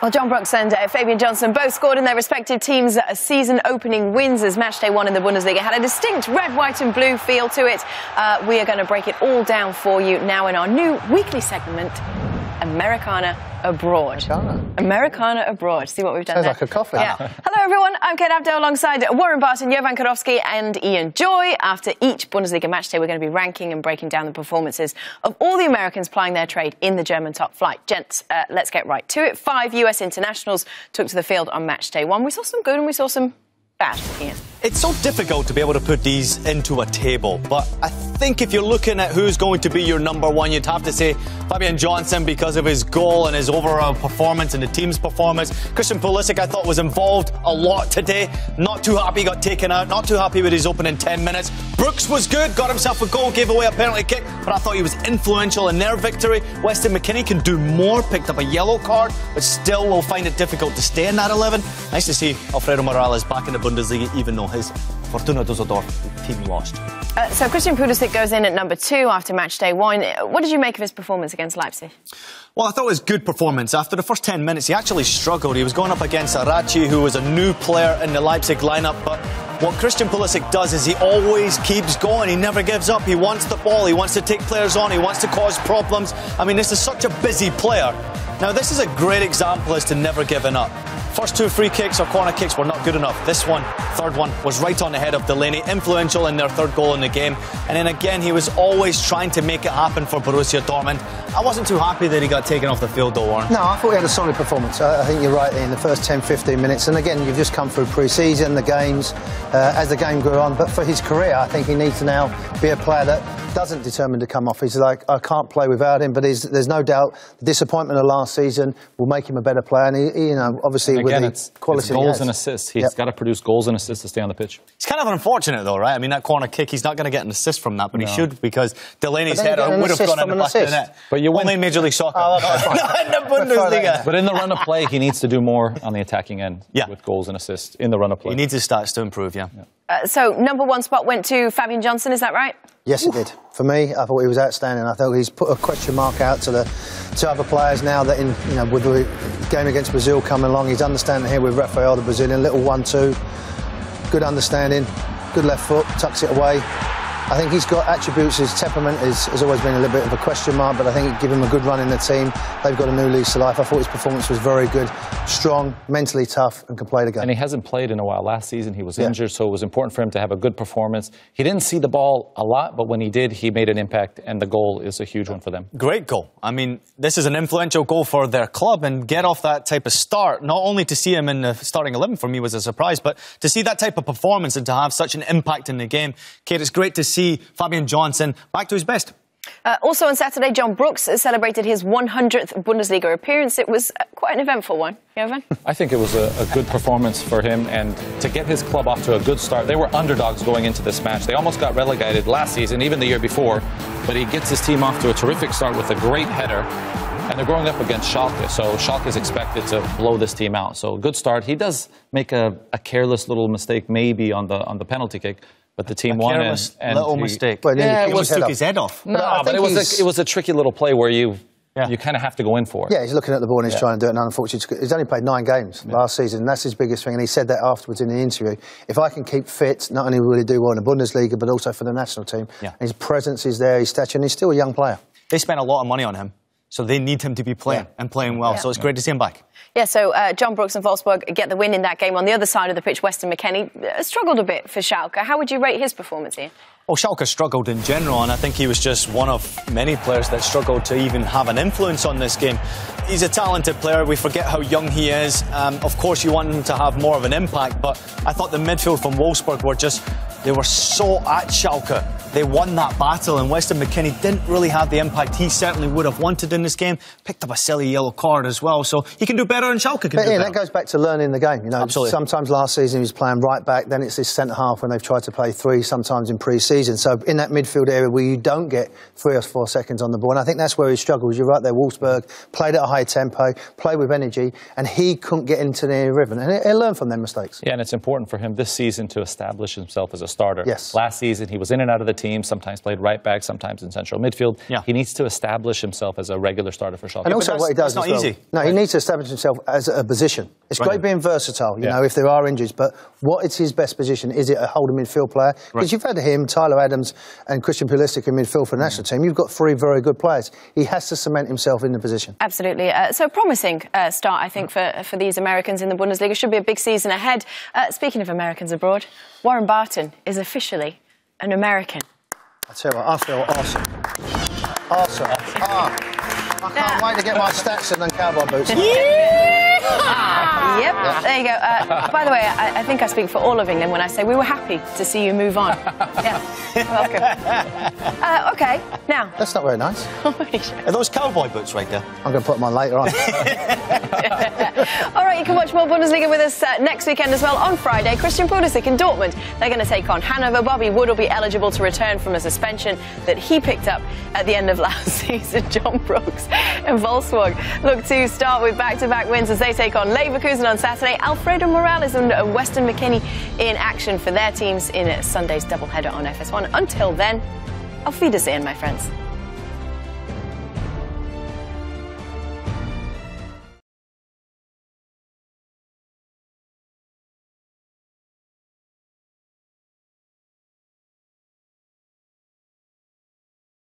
Well, John Brooks and Fabian Johnson both scored in their respective teams' season-opening wins as Matchday 1 in the Bundesliga had a distinct red, white and blue feel to it. We are going to break it all down for you now in our new weekly segment, Amerikaner Abroad. Amerikaner Abroad. See what we've done Sounds there? like a coffee. Yeah. Hello, everyone. I'm Kate Abdo alongside Warren Barton, Jovan Kiroski and Ian Joy. After each Bundesliga matchday, we're going to be ranking and breaking down the performances of all the Americans plying their trade in the German top flight. Gents, let's get right to it. 5 US internationals took to the field on Matchday 1. We saw some good and we saw some bad, Ian. It's so difficult to be able to put these into a table, but I think if you're looking at who's going to be your number one, you'd have to say Fabian Johnson because of his goal and his overall performance and the team's performance. Christian Pulisic, I thought, was involved a lot today. Not too happy he got taken out, not too happy with his opening 10 minutes. Brooks was good, got himself a goal, gave away a penalty kick, but I thought he was influential in their victory. Weston McKennie can do more, picked up a yellow card, but still will find it difficult to stay in that 11. Nice to see Alfredo Morales back in the Bundesliga, even though his Fortuna Düsseldorf team lost. So Christian Pulisic goes in at number 2 after Matchday 1. What did you make of his performance against Leipzig? Well, I thought it was good performance. After the first 10 minutes, he actually struggled. He was going up against Arachi, who was a new player in the Leipzig lineup. But what Christian Pulisic does is he always keeps going. He never gives up. He wants the ball. He wants to take players on. He wants to cause problems. I mean, this is such a busy player. Now, this is a great example as to never giving up. First 2 free kicks or corner kicks were not good enough. This one, third one, was right on the head of Delaney, influential in their third goal in the game. And then again, he was always trying to make it happen for Borussia Dortmund. I wasn't too happy that he got taken off the field, though, Warren. No, I thought he had a solid performance. I think you're right in the first 10-15 minutes. And again, you've just come through pre-season, the games, as the game grew on. But for his career, I think he needs to now be a player that doesn't determine to come off. He's like, I can't play without him, but there's no doubt the disappointment of last season will make him a better player. And he you know, obviously and again, with the quality it's goals and assists. He's got to produce goals and assists to stay on the pitch. It's kind of unfortunate, though, right? I mean, that corner kick, he's not going to get an assist from that, but he should, because Delaney's header would have gone in the back of the net. But you win. Only in Major League Soccer. Not in the Bundesliga. But in the run of play, he needs to do more on the attacking end with goals and assists in the run of play. He needs his stats to improve, So number 1 spot went to Fabian Johnson, is that right? Yes, it did. For me, I thought he was outstanding. I thought he's put a question mark out to other players now that with the game against Brazil coming along, he's understanding here with Rafael, the Brazilian, little 1-2, good understanding, good left foot, tucks it away. I think he's got attributes. His temperament has always been a little bit of a question mark, but I think it gave him a good run in the team. They've got a new lease of life. I thought his performance was very good, strong, mentally tough, and can play the game. And he hasn't played in a while. Last season he was injured, so it was important for him to have a good performance. He didn't see the ball a lot, but when he did, he made an impact, and the goal is a huge one for them. Great goal. I mean, this is an influential goal for their club, and get off that type of start, not only to see him in the starting 11 for me was a surprise, but to see that type of performance and to have such an impact in the game. Kate, it's great to see Fabian Johnson back to his best. Also on Saturday, John Brooks celebrated his 100th Bundesliga appearance. It was quite an eventful one. Jovan? I think it was a good performance for him, and to get his club off to a good start. They were underdogs going into this match. They almost got relegated last season, even the year before, but he gets his team off to a terrific start with a great header. And they're going up against Schalke, so Schalke is expected to blow this team out. So good start. He does make a careless little mistake maybe on the penalty kick. But the team won, and little mistake. Well, yeah, he took his head off. No, but it was a tricky little play where you kind of have to go in for it. Yeah, he's looking at the ball and he's trying to do it, and unfortunately, he's only played 9 games last season, and that's his biggest thing, and he said that afterwards in the interview. If I can keep fit, not only will he do well in the Bundesliga, but also for the national team. And his presence is there, his stature, and he's still a young player. They spent a lot of money on him, so they need him to be playing and playing well, so it's great to see him back. Yeah, so John Brooks and Wolfsburg get the win in that game. On the other side of the pitch, Weston McKennie struggled a bit for Schalke. How would you rate his performance here? Well, Schalke struggled in general, and I think he was just one of many players that struggled to even have an influence on this game. He's a talented player. We forget how young he is. Of course, you want him to have more of an impact, but I thought the midfield from Wolfsburg they were so at Schalke. They won that battle, and Weston McKennie didn't really have the impact he certainly would have wanted in this game. Picked up a silly yellow card as well, so he can do better, and Schalke can do better. That goes back to learning the game. Absolutely. Sometimes last season he was playing right back, then it's this centre half when they've tried to play 3, sometimes in pre-season. So in that midfield area where you don't get 3 or 4 seconds on the ball, and I think that's where he struggles. You're right there, Wolfsburg played at a high tempo, played with energy, and he couldn't get into the rhythm, and he'll learn from their mistakes. Yeah, and it's important for him this season to establish himself as a starter. Yes. Last season, he was in and out of the team, sometimes played right back, sometimes in central midfield. Yeah. He needs to establish himself as a regular starter for Schalke. And also what he does not as well. easy. No, he needs to establish himself as a position. It's great being versatile, you know, if there are injuries, but what is his best position? Is it a holding midfield player? Because you've had him, Tyler Adams and Christian Pulisic in midfield for the national team. You've got 3 very good players. He has to cement himself in the position. Absolutely. So promising start, I think, for these Americans in the Bundesliga. Should be a big season ahead. Speaking of Americans abroad, Warren Barton is officially an American. I tell you what, I feel awesome. Awesome. I can't wait to get my Stetson and cowboy boots. Yep, there you go. By the way, I think I speak for all of England when I say we were happy to see you move on. Yeah, welcome. OK, now. That's not very nice. Are those cowboy boots right there? I'm going to put them on later on. All right, you can watch more Bundesliga with us next weekend as well. On Friday, Christian Pulisic in Dortmund. They're going to take on Hanover. Bobby Wood will be eligible to return from a suspension that he picked up at the end of last season. John Brooks and Wolfsburg look to start with back-to-back wins as they take on Leverkusen on Saturday. Alfredo Morales and Weston McKennie in action for their teams in Sunday's doubleheader on FS1. Until then, auf Wiedersehen, my friends.